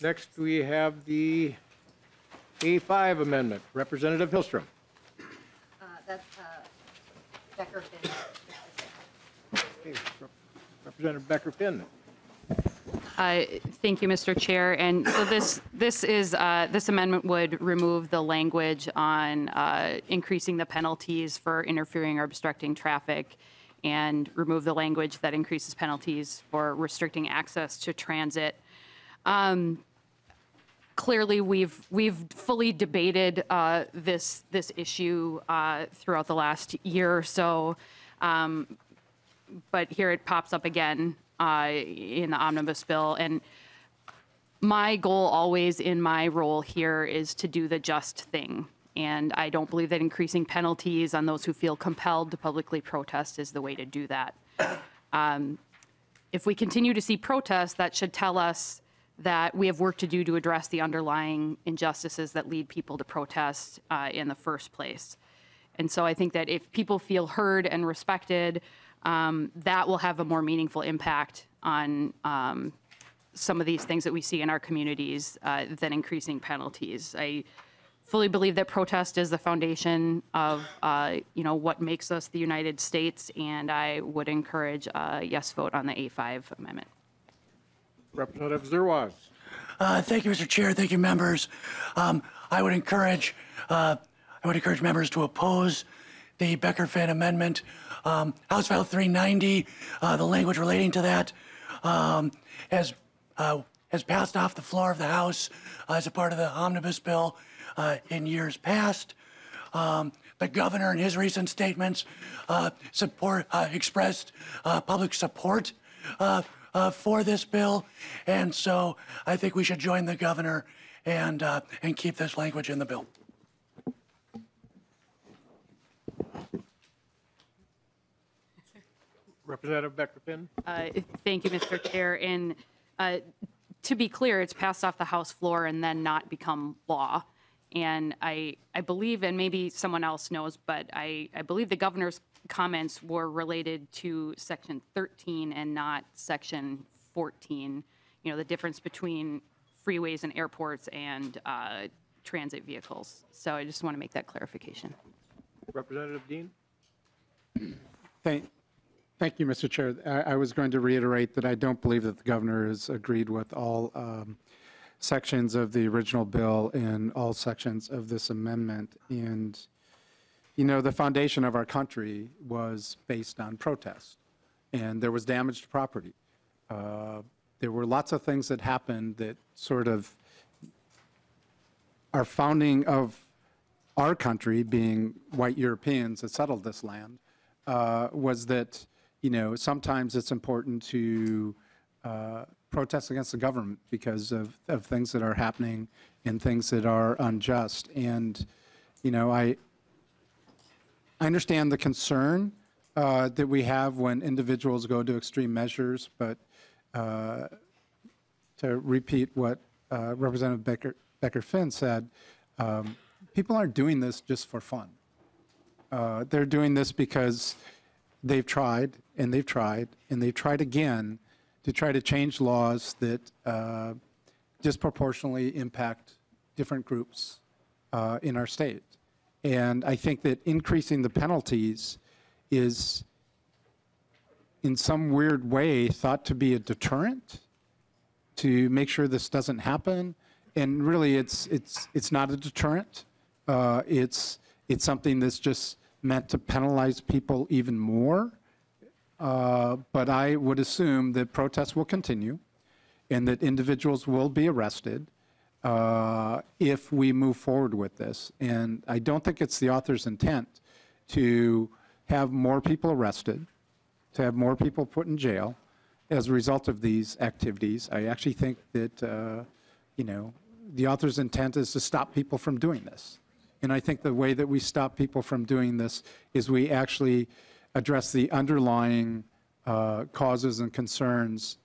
Next, we have the A5 amendment. Representative Hillstrom. That's Becker-Finn. Okay, Representative Becker-Finn. Thank you, Mr. Chair. And so this amendment would remove the language on increasing the penalties for interfering or obstructing traffic, and remove the language that increases penalties for restricting access to transit. Clearly, we've fully debated this issue throughout the last year or so, but here it pops up again in the omnibus bill. And my goal always in my role here is to do the just thing. And I don't believe that increasing penalties on those who feel compelled to publicly protest is the way to do that. If we continue to see protests, that should tell us that we have work to do to address the underlying injustices that lead people to protest in the first place. And so I think that if people feel heard and respected, that will have a more meaningful impact on some of these things that we see in our communities than increasing penalties. I fully believe that protest is the foundation of what makes us the United States, and I would encourage a yes vote on the A5 amendment. Representative Zerwas. Thank you, Mr. Chair. Thank you, members. I would encourage members to oppose the Becker-Finn amendment. House File 390, the language relating to that, has passed off the floor of the House as a part of the omnibus bill in years past. The governor, in his recent statements, expressed public support for this bill, and so I think we should join the governor and keep this language in the bill. Representative Becker-Finn. Thank you, Mr. Chair. And to be clear, it's passed off the House floor and then not become law. And I believe, and maybe someone else knows, but I believe the governor's comments were related to Section 13 and not Section 14, the difference between freeways and airports and transit vehicles. So I just want to make that clarification. Representative Dean. Thank you, Mr. Chair. I was going to reiterate that I don't believe that the governor has agreed with all sections of the original bill and all sections of this amendment. And, the foundation of our country was based on protest, and there was damage to property. There were lots of things that happened that sort of our founding of our country, being white Europeans that settled this land, was that sometimes it's important to protest against the government because of things that are happening and things that are unjust. And, I understand the concern that we have when individuals go to extreme measures, but to repeat what Representative Becker-Finn said, people aren't doing this just for fun. They're doing this because they've tried, and they've tried, and they've tried again to try to change laws that disproportionately impact different groups in our state. And I think that increasing the penalties is, in some weird way, thought to be a deterrent to make sure this doesn't happen. And really, it's not a deterrent. It's something that's just meant to penalize people even more. But I would assume that protests will continue and that individuals will be arrested if we move forward with this. And I don't think it's the author's intent to have more people arrested, to have more people put in jail as a result of these activities. I actually think that, the author's intent is to stop people from doing this. And I think the way that we stop people from doing this is we actually address the underlying causes and concerns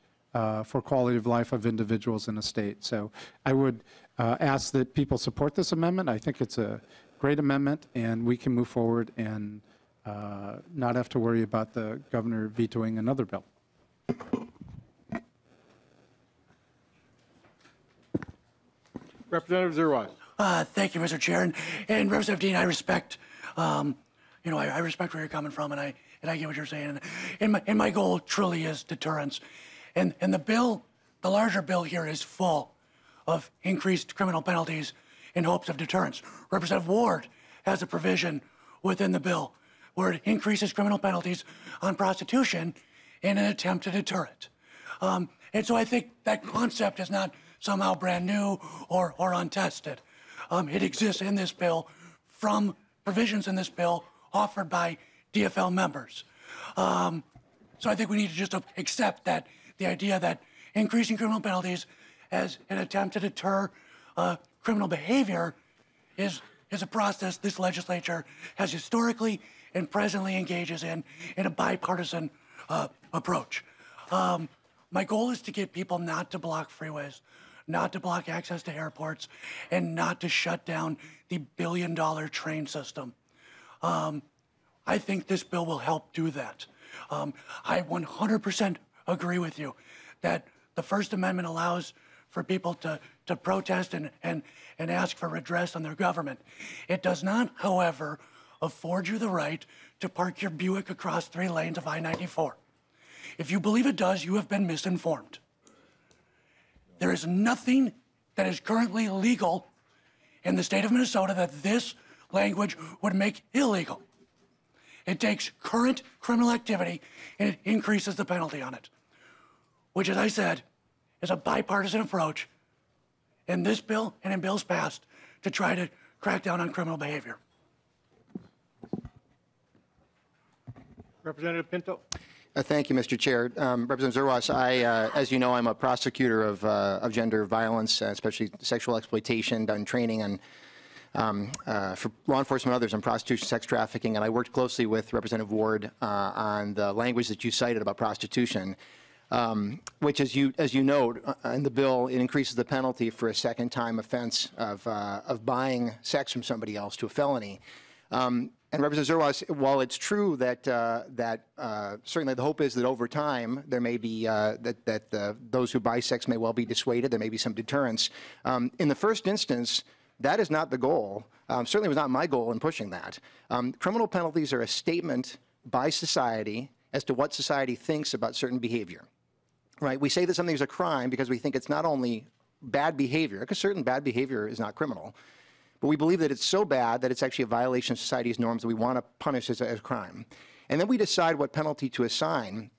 for quality of life of individuals in a state. So I would ask that people support this amendment. I think it's a great amendment, and we can move forward and not have to worry about the governor vetoing another bill. Representative Zerwas. Thank you, Mr. Chair. And Representative Dean, I respect, I respect where you're coming from, and I get what you're saying. And my goal truly is deterrence. And the larger bill here is full of increased criminal penalties in hopes of deterrence. Representative Ward has a provision within the bill where it increases criminal penalties on prostitution in an attempt to deter it. And so I think that concept is not somehow brand new or untested. It exists in this bill from provisions in this bill offered by DFL members. So I think we need to just accept that the idea that increasing criminal penalties as an attempt to deter criminal behavior is a process this legislature has historically and presently engages in a bipartisan approach. My goal is to get people not to block freeways, not to block access to airports, and not to shut down the billion-dollar train system. I think this bill will help do that. I 100% agree with you that the First Amendment allows for people to protest and ask for redress on their government. It does not, however, afford you the right to park your Buick across 3 lanes of I-94. If you believe it does, you have been misinformed. There is nothing that is currently legal in the state of Minnesota that this language would make illegal. It takes current criminal activity and it increases the penalty on it, which, as I said, is a bipartisan approach in this bill and in bills passed to try to crack down on criminal behavior. Representative Pinto. Thank you, Mr. Chair. Representative Zerwas, as you know, I'm a prosecutor of gender violence, especially sexual exploitation, done training for law enforcement and others on prostitution, sex trafficking, and I worked closely with Representative Ward on the language that you cited about prostitution, which, as you note, in the bill, it increases the penalty for a second-time offense of buying sex from somebody else to a felony. And Representative Zerwas, while it's true that certainly the hope is that over time there may be those who buy sex may well be dissuaded, there may be some deterrence. In the first instance, that is not the goal. Certainly was not my goal in pushing that. Criminal penalties are a statement by society as to what society thinks about certain behavior. Right? We say that something is a crime because we think it's not only bad behavior, because certain bad behavior is not criminal, but we believe that it's so bad that it's actually a violation of society's norms that we want to punish as a crime. And then we decide what penalty to assign.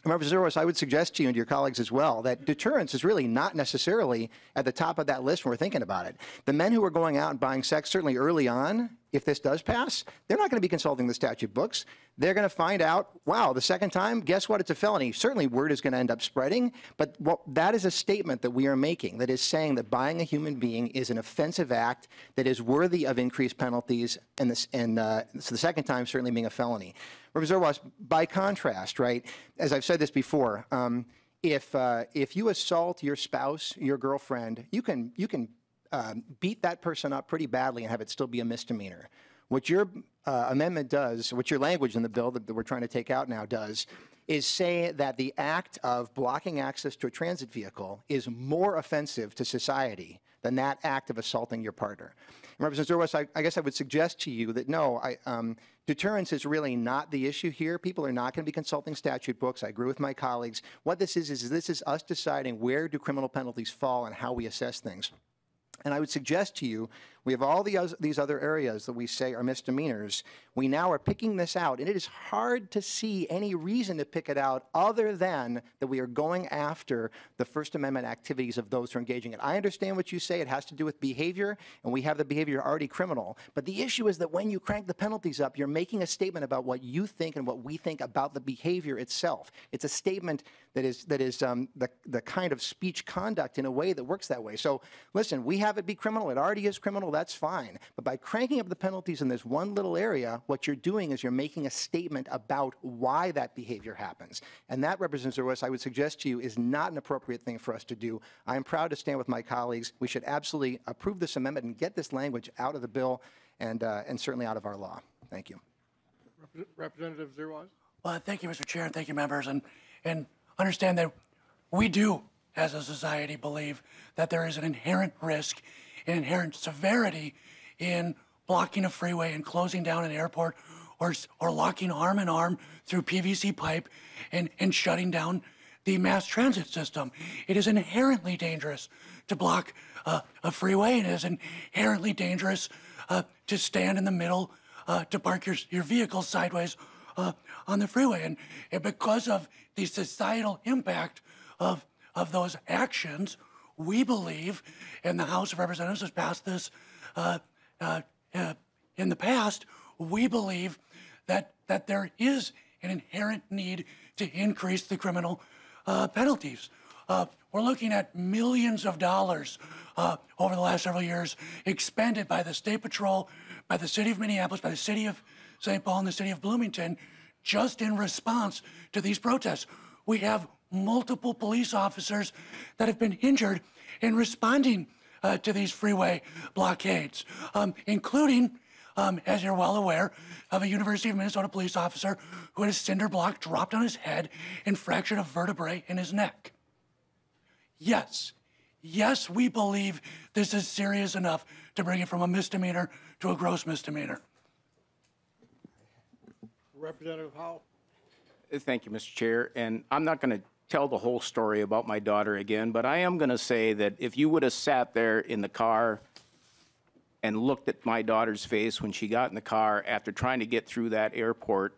And Representative Zerwas, I would suggest to you and to your colleagues as well that deterrence is really not necessarily at the top of that list when we're thinking about it. The men who are going out and buying sex, certainly early on, if this does pass, they're not going to be consulting the statute books. They're going to find out, wow, the second time, guess what? It's a felony. Certainly word is going to end up spreading, but that is a statement that we are making that is saying that buying a human being is an offensive act that is worthy of increased penalties, so the second time certainly being a felony. Representative Zerwas, by contrast, right, as I've said this before, if you assault your spouse, your girlfriend, you can beat that person up pretty badly and have it still be a misdemeanor. What your amendment does, what your language in the bill that we're trying to take out now does, is say that the act of blocking access to a transit vehicle is more offensive to society than that act of assaulting your partner. And Representative Zerwas, I guess I would suggest to you that no, deterrence is really not the issue here. People are not going to be consulting statute books. I agree with my colleagues. What this is this is us deciding where do criminal penalties fall and how we assess things. And I would suggest to you, we have all these other areas that we say are misdemeanors. We now are picking this out, and it is hard to see any reason to pick it out other than that we are going after the First Amendment activities of those who are engaging in it. I understand what you say. It has to do with behavior, and we have the behavior already criminal. But the issue is that when you crank the penalties up, you're making a statement about what you think and what we think about the behavior itself. It's a statement that is the kind of speech conduct in a way that works that way. So listen, we have it be criminal. It already is criminal. That's fine. But by cranking up the penalties in this one little area, what you're doing is you're making a statement about why that behavior happens. And that, Representative Zerwas, I would suggest to you, is not an appropriate thing for us to do. I am proud to stand with my colleagues. We should absolutely approve this amendment and get this language out of the bill and certainly out of our law. Thank you. Representative Zerwas. Well, thank you, Mr. Chair, and thank you, members. And understand that we do, as a society, believe that there is an inherent risk an inherent severity in blocking a freeway and closing down an airport, or locking arm in arm through PVC pipe and shutting down the mass transit system. It is inherently dangerous to block a freeway, and it is inherently dangerous to stand in the middle to park your vehicle sideways on the freeway. And because of the societal impact of those actions, we believe, and the House of Representatives has passed this in the past, we believe that there is an inherent need to increase the criminal penalties. We're looking at millions of dollars over the last several years expended by the State Patrol, by the City of Minneapolis, by the City of St. Paul, and the City of Bloomington, just in response to these protests. We have multiple police officers that have been injured in responding to these freeway blockades, including, as you're well aware, of a University of Minnesota police officer who had a cinder block dropped on his head and fractured a vertebrae in his neck. Yes, we believe this is serious enough to bring it from a misdemeanor to a gross misdemeanor. Representative Howell. Thank you, Mr. Chair. And I'm not going to tell the whole story about my daughter again, but I am going to say that if you would have sat there in the car and looked at my daughter's face when she got in the car after trying to get through that airport,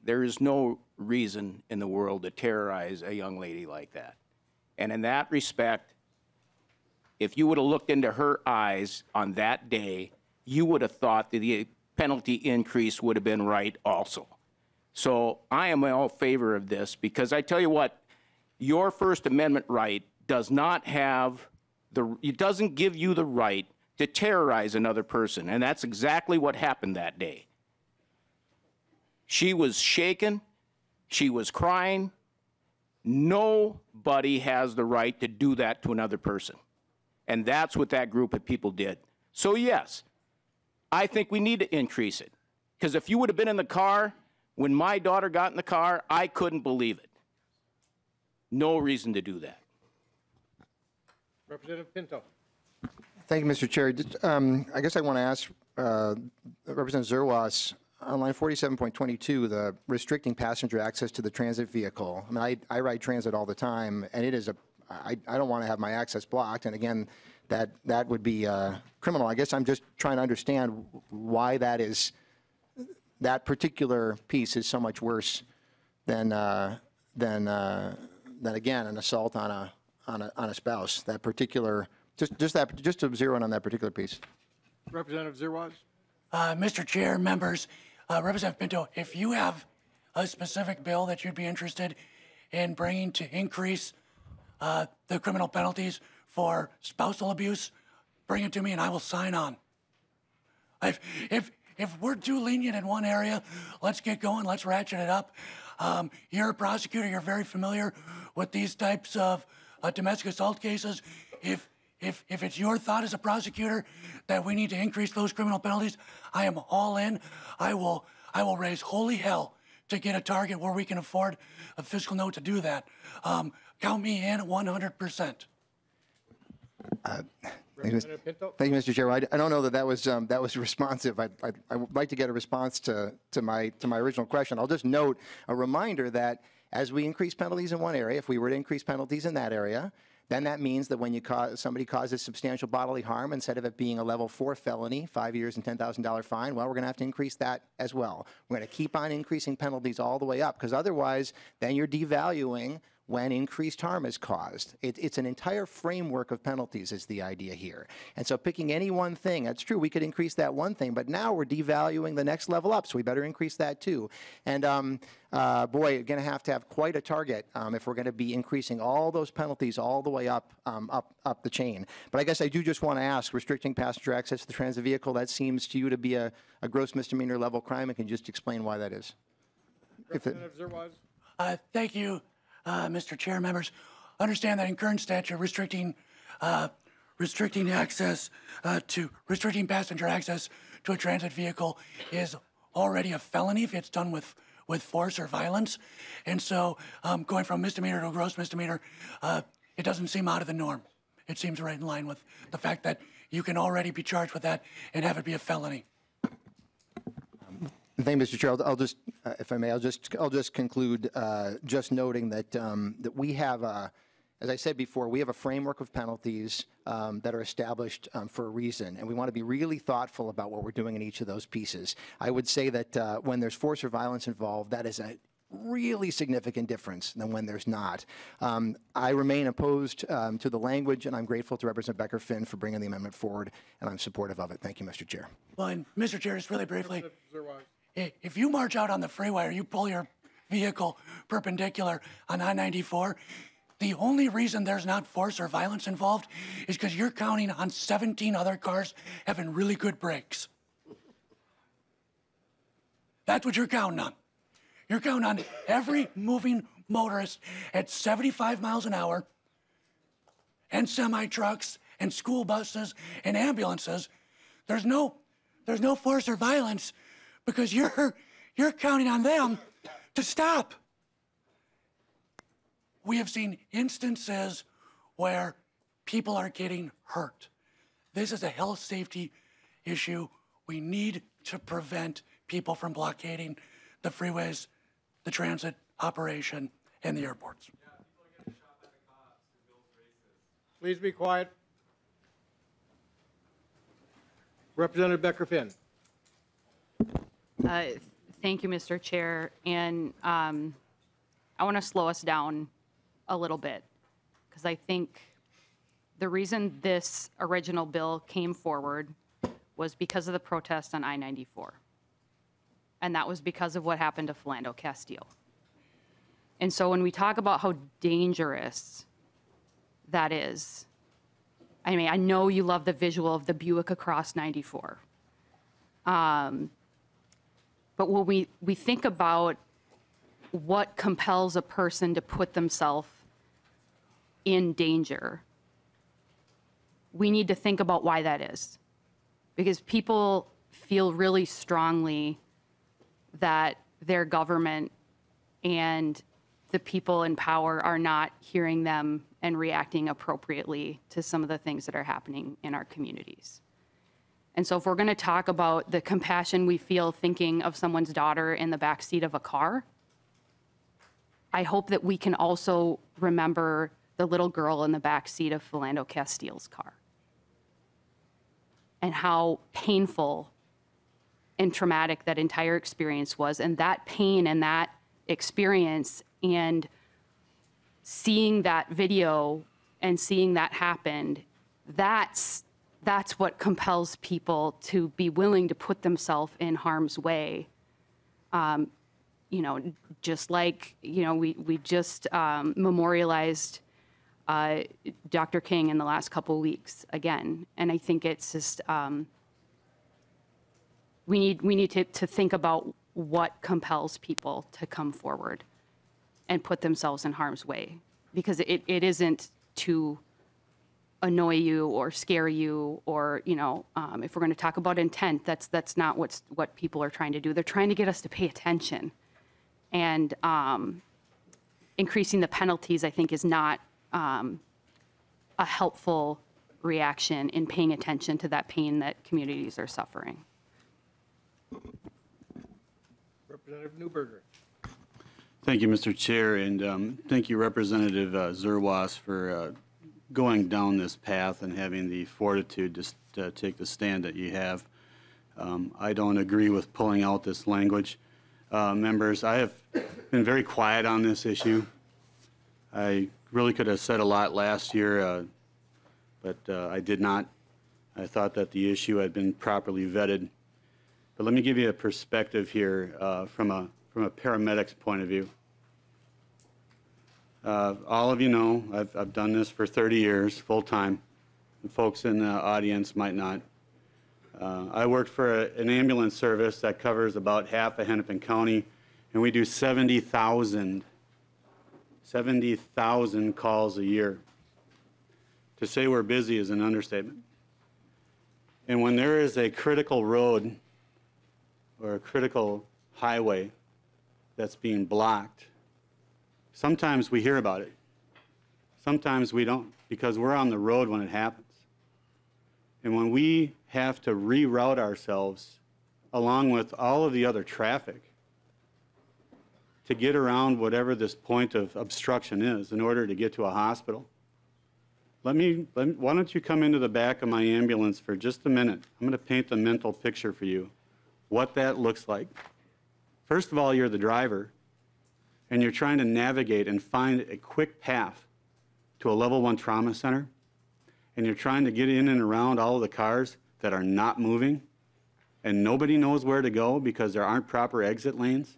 there is no reason in the world to terrorize a young lady like that. And in that respect, if you would have looked into her eyes on that day, you would have thought that the penalty increase would have been right also. So I am in all favor of this, because I tell you what, your First Amendment right does not have it doesn't give you the right to terrorize another person. And that's exactly what happened that day. She was shaken. She was crying. Nobody has the right to do that to another person. And that's what that group of people did. So yes, I think we need to increase it. Because if you would have been in the car when my daughter got in the car, I couldn't believe it. No reason to do that. Representative Pinto. Thank you, Mr. Chair. I guess I want to ask Representative Zerwas, on line 47.22, the restricting passenger access to the transit vehicle. I mean, I ride transit all the time, and it is I don't want to have my access blocked. And again, that would be criminal. I guess I'm just trying to understand why that particular piece is so much worse than again an assault on a spouse. That particular just to zero in on that particular piece. Representative Zerwas. Mr. Chair, members, Representative Pinto, if you have a specific bill that you'd be interested in bringing to increase the criminal penalties for spousal abuse, bring it to me and I will sign on. If we're too lenient in one area, let's get going, let's ratchet it up. You're a prosecutor, you're very familiar with these types of domestic assault cases. If it's your thought as a prosecutor that we need to increase those criminal penalties, I am all in. I will raise holy hell to get a target where we can afford a fiscal note to do that. Count me in 100%. Representative Pinto. Thank you, Mr. Chair. I don't know that was responsive. I would like to get a response to my original question. I'll just note a reminder that as we increase penalties in one area, if we were to increase penalties in that area, then that means that when somebody causes substantial bodily harm, instead of it being a level 4 felony, 5 years and $10,000 fine, well, we're going to have to increase that as well. We're going to keep on increasing penalties all the way up, because otherwise, then you're devaluing when increased harm is caused. It's an entire framework of penalties is the idea here. And so picking any one thing, that's true, we could increase that one thing, but now we're devaluing the next level up, so we better increase that too. And boy, you're going to have quite a target if we're going to be increasing all those penalties all the way up the chain. But I guess I do just want to ask, restricting passenger access to the transit vehicle, that seems to you to be a gross misdemeanor level crime, and can you just explain why that is? Representative Zerwas. Thank you, Mr. Chair, members. Understand that in current statute, restricting passenger access to a transit vehicle is already a felony if it's done with force or violence. And so going from misdemeanor to a gross misdemeanor, it doesn't seem out of the norm. it seems right in line with the fact that you can already be charged with that and have it be a felony. Thank you, Mr. Chair. I'll just, if I may, I'll just conclude just noting that that we have, as I said before, we have a framework of penalties that are established for a reason, and we want to be really thoughtful about what we're doing in each of those pieces. I would say that when there's force or violence involved, that is a really significant difference than when there's not. I remain opposed to the language, and I'm grateful to Representative Becker-Finn for bringing the amendment forward, and I'm supportive of it. Thank you, Mr. Chair. Well, and Mr. Chair, just really briefly, if you march out on the freeway or you pull your vehicle perpendicular on I-94, the only reason there's not force or violence involved is because you're counting on 17 other cars having really good brakes. That's what you're counting on. You're counting on every moving motorist at 75 miles an hour, and semi-trucks and school buses and ambulances. There's no force or violence because you're counting on them to stop. We have seen instances where people are getting hurt. This is a health safety issue. We need to prevent people from blockading the freeways, the transit operation, and the airports. Please be quiet. Representative Becker-Finn. Thank you, Mr. Chair. And I want to slow us down a little bit because I think the reason this original bill came forward was because of the protest on I-94. And that was because of what happened to Philando Castile. And so when we talk about how dangerous that is, I mean, I know you love the visual of the Buick across 94. But when we think about what compels a person to put themselves in danger, we need to think about why that is. Because people feel really strongly that their government and the people in power are not hearing them and reacting appropriately to some of the things that are happening in our communities. And so if we're going to talk about the compassion we feel thinking of someone's daughter in the backseat of a car, I hope that we can also remember the little girl in the backseat of Philando Castile's car and how painful and traumatic that entire experience was. And that pain and that experience and seeing that video and seeing that happen, that's what compels people to be willing to put themselves in harm's way. You know, just like, you know, we just memorialized Dr. King in the last couple of weeks again. And I think it's just, we need to think about what compels people to come forward and put themselves in harm's way, because it isn't to annoy you or scare you, or, you know, if we're going to talk about intent, that's not what people are trying to do. They're trying to get us to pay attention, and increasing the penalties, I think, is not a helpful reaction in paying attention to that pain that communities are suffering. Representative Newberger. Thank you, Mr. Chair, and thank you, Representative Zerwas, for going down this path and having the fortitude to take the stand that you have. I don't agree with pulling out this language. Members, I have been very quiet on this issue. I really could have said a lot last year, but I did not. I thought that the issue had been properly vetted. But let me give you a perspective here from a paramedic's point of view. All of you know I've done this for 30 years, full time. The folks in the audience might not. I worked for an ambulance service that covers about half of Hennepin County, and we do 70,000 calls a year. To say we're busy is an understatement. And when there is a critical road or a critical highway that's being blocked, sometimes we hear about it. Sometimes we don't, because we're on the road when it happens. And when we have to reroute ourselves along with all of the other traffic to get around whatever this point of obstruction is in order to get to a hospital, why don't you come into the back of my ambulance for just a minute? I'm going to paint the mental picture for you, what that looks like. First of all, you're the driver, and you're trying to navigate and find a quick path to a level 1 trauma center, and you're trying to get in and around all of the cars that are not moving, and nobody knows where to go because there aren't proper exit lanes.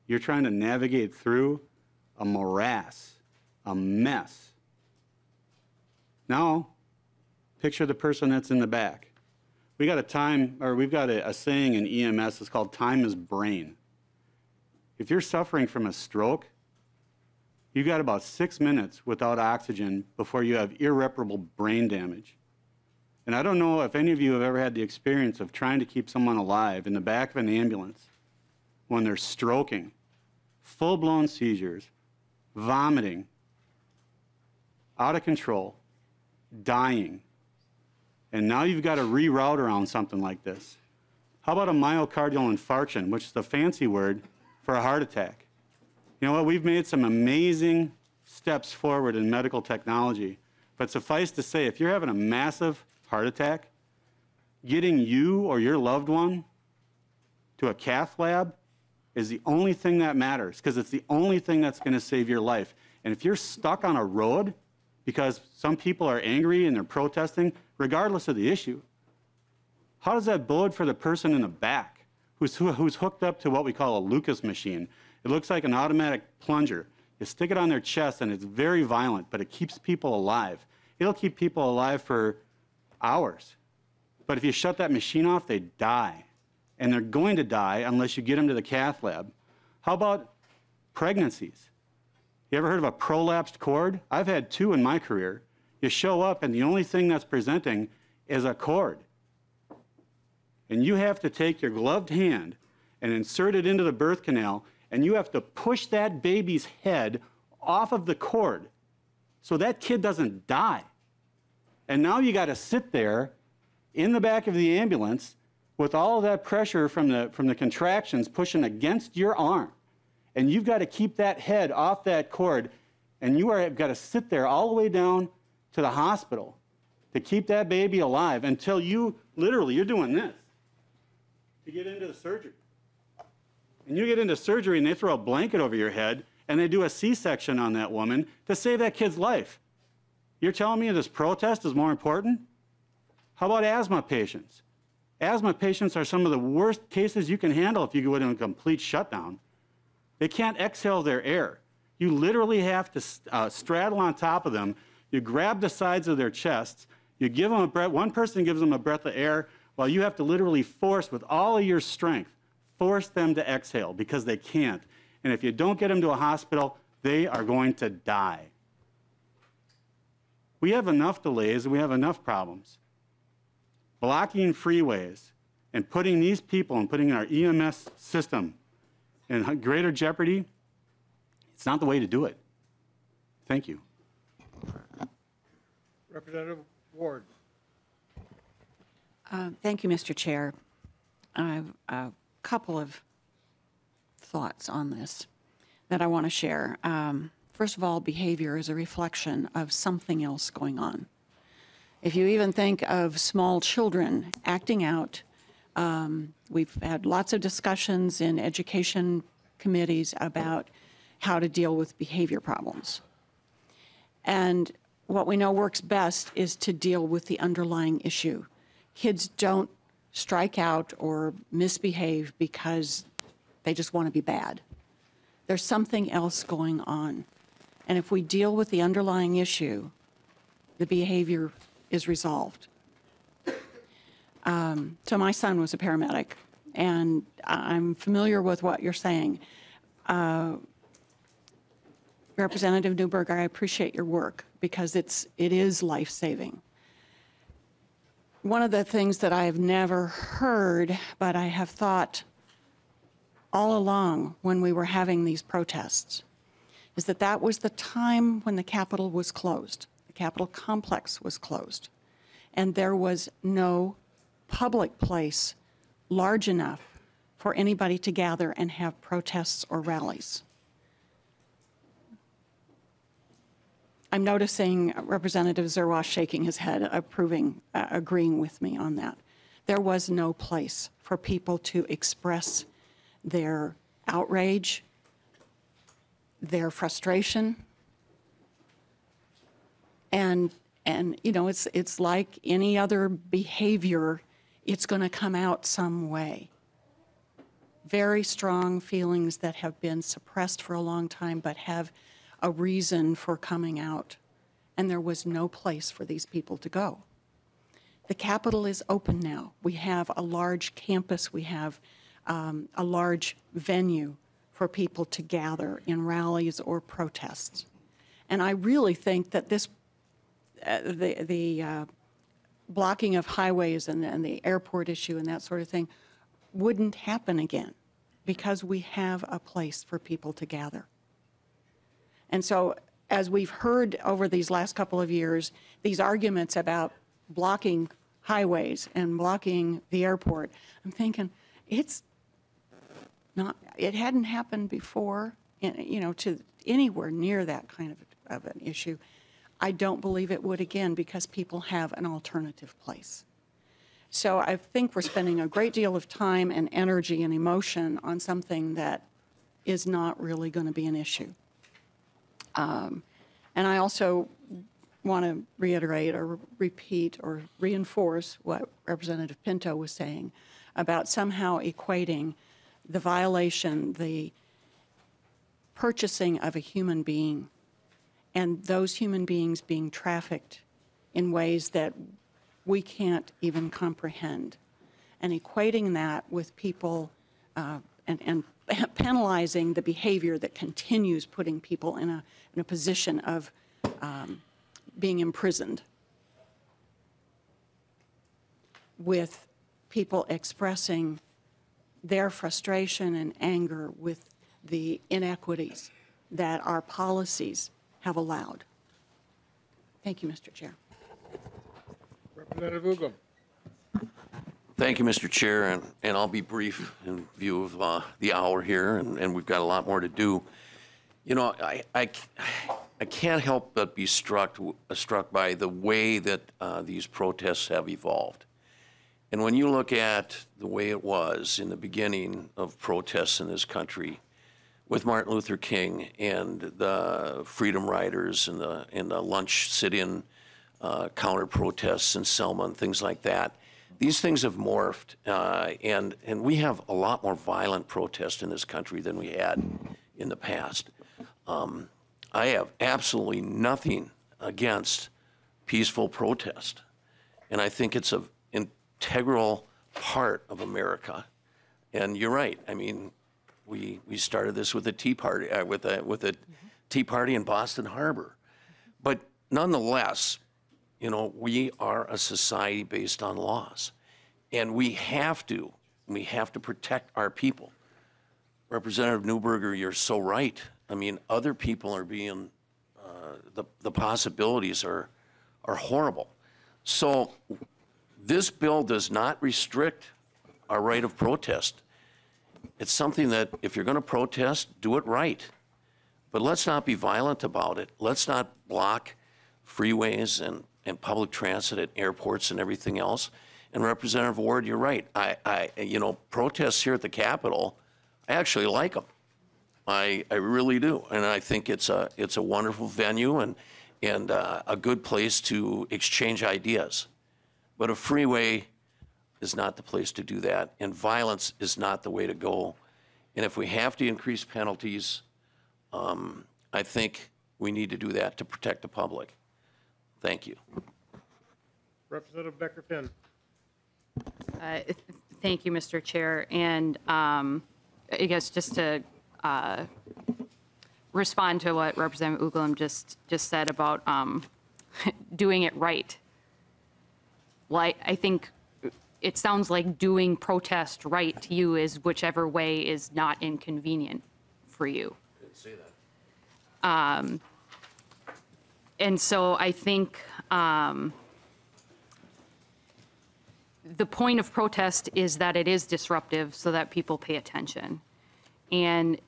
You're trying to navigate through a morass, a mess. Now, picture the person that's in the back. We've got a saying in EMS, it's called time is brain. If you're suffering from a stroke, you've got about 6 minutes without oxygen before you have irreparable brain damage. And I don't know if any of you have ever had the experience of trying to keep someone alive in the back of an ambulance when they're stroking, full-blown seizures, vomiting, out of control, dying. And now you've got to reroute around something like this. How about a myocardial infarction, which is the fancy word for a heart attack? You know what? We've made some amazing steps forward in medical technology. But suffice to say, if you're having a massive heart attack, getting you or your loved one to a cath lab is the only thing that matters, because it's the only thing that's going to save your life. And if you're stuck on a road because some people are angry and they're protesting, regardless of the issue, how does that bode for the person in the back who's hooked up to what we call a Lucas machine? It looks like an automatic plunger. You stick it on their chest and it's very violent, but it keeps people alive. It'll keep people alive for hours. But if you shut that machine off, they die. And they're going to die unless you get them to the cath lab. How about pregnancies? You ever heard of a prolapsed cord? I've had 2 in my career. You show up and the only thing that's presenting is a cord. And you have to take your gloved hand and insert it into the birth canal, and you have to push that baby's head off of the cord so that kid doesn't die. And now you got to sit there in the back of the ambulance with all of that pressure from the contractions pushing against your arm. And you've got to keep that head off that cord, and you've got to sit there all the way down to the hospital to keep that baby alive until you're doing this to get into the surgery. And you get into surgery and they throw a blanket over your head and they do a C-section on that woman to save that kid's life. You're telling me this protest is more important? How about asthma patients? Asthma patients are some of the worst cases you can handle if you go into a complete shutdown. They can't exhale their air. You literally have to straddle on top of them. You grab the sides of their chests. You give them a breath. One person gives them a breath of air while you have to literally force, with all of your strength, force them to exhale because they can't. And if you don't get them to a hospital, they are going to die. We have enough delays and we have enough problems. Blocking freeways and putting these people and putting our EMS system in greater jeopardy, it's not the way to do it. Thank you. Representative Ward. Thank you, Mr. Chair. I have a couple of thoughts on this that I want to share. First of all, behavior is a reflection of something else going on. If you even think of small children acting out, we've had lots of discussions in education committees about how to deal with behavior problems. And what we know works best is to deal with the underlying issue. Kids don't strike out or misbehave because they just want to be bad. There's something else going on. And if we deal with the underlying issue, the behavior is resolved. So my son was a paramedic, and I'm familiar with what you're saying. Representative Newberg, I appreciate your work because it is life-saving. One of the things that I have never heard, but I have thought all along when we were having these protests, is that that was the time when the Capitol was closed. The Capitol complex was closed. And there was no public place large enough for anybody to gather and have protests or rallies. I'm noticing Representative Zerwas shaking his head, agreeing with me on that. There was no place for people to express their outrage, their frustration, and you know, it's like any other behavior, it's going to come out some way. Very strong feelings that have been suppressed for a long time but have a reason for coming out. And there was no place for these people to go. The Capitol is open now. We have a large campus. We have a large venue for people to gather in rallies or protests. And I really think that this, the blocking of highways and the airport issue and that sort of thing wouldn't happen again because we have a place for people to gather. And so as we've heard over these last couple of years, these arguments about blocking highways and blocking the airport, I'm thinking it's not, it hadn't happened before, you know, to anywhere near that kind of an issue. I don't believe it would again because people have an alternative place. So I think we're spending a great deal of time and energy and emotion on something that is not really going to be an issue. And I also want to reiterate or repeat or reinforce what Representative Pinto was saying about somehow equating the violation, the purchasing of a human being, and those human beings being trafficked in ways that we can't even comprehend, and equating that with people and penalizing the behavior that continues putting people in a position of being imprisoned, with people expressing their frustration and anger with the inequities that our policies have allowed. Thank you, Mr. Chair. Representative Uglum. Thank you, Mr. Chair, and I'll be brief in view of the hour here, and we've got a lot more to do. You know, I can't help but be struck by the way that these protests have evolved. And when you look at the way it was in the beginning of protests in this country, with Martin Luther King and the Freedom Riders and the lunch sit-in counter protests in Selma and things like that, these things have morphed, and we have a lot more violent protests in this country than we had in the past. I have absolutely nothing against peaceful protest, and I think it's an integral part of America. And you're right. I mean, we started this with a Tea Party, with a Tea Party in Boston Harbor, but nonetheless, you know, we are a society based on laws, and we have to protect our people. Representative Newberger, you're so right. I mean, other people are being, the possibilities are horrible. So this bill does not restrict our right of protest. It's something that if you're going to protest, do it right. But let's not be violent about it. Let's not block freeways and public transit at airports and everything else. And Representative Ward, you're right. You know, protests here at the Capitol, I actually like them. I really do. And I think it's a wonderful venue and a good place to exchange ideas. But a freeway is not the place to do that, and violence is not the way to go. And if we have to increase penalties, I think we need to do that to protect the public. Thank you. Representative Becker-Finn. Thank you, Mr. Chair. And I guess just to respond to what Representative Uglum just said about doing it right. Well, I think it sounds like doing protest right to you is whichever way is not inconvenient for you. I didn't say And so I think the point of protest is that it is disruptive so that people pay attention. And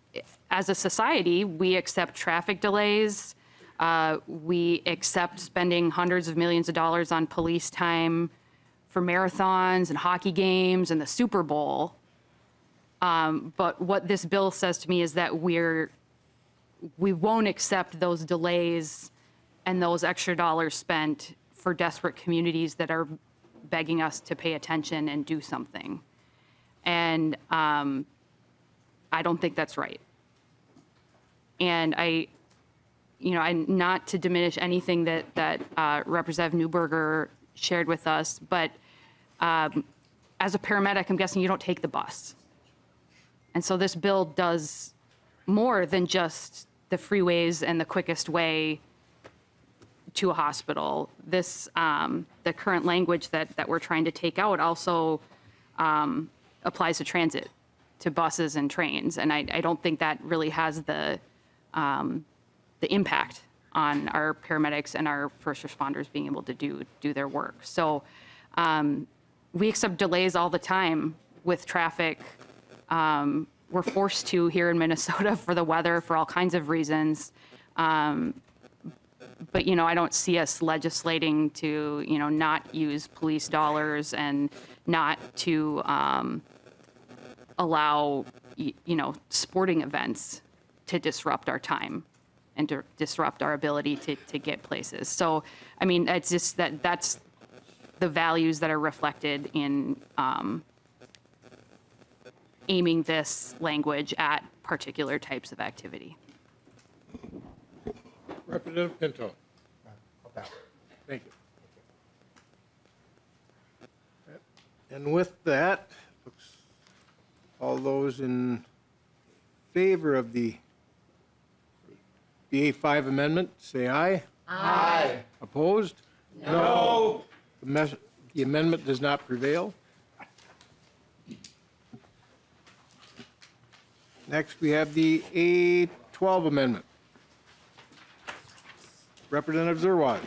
as a society, we accept traffic delays. We accept spending hundreds of millions of dollars on police time for marathons and hockey games and the Super Bowl. But what this bill says to me is that we won't accept those delays and those extra dollars spent for desperate communities that are begging us to pay attention and do something. And I don't think that's right. And not to diminish anything that Representative Newberger shared with us, but as a paramedic, I'm guessing you don't take the bus. And so this bill does more than just the freeways and the quickest way to a hospital. This, the current language that we're trying to take out also applies to transit, to buses and trains. And I don't think that really has the impact on our paramedics and our first responders being able to do their work. So we accept delays all the time with traffic. We're forced to here in Minnesota for the weather, for all kinds of reasons. But, I don't see us legislating to, not use police dollars and not to allow, sporting events to disrupt our time and to disrupt our ability to get places. So, it's just that's the values that are reflected in aiming this language at particular types of activity. Representative Pinto. Thank you. And with that, all those in favor of the A5 amendment, say aye. Aye. Opposed? No. The amendment does not prevail. Next, we have the A12 amendment. Representative Zerwas.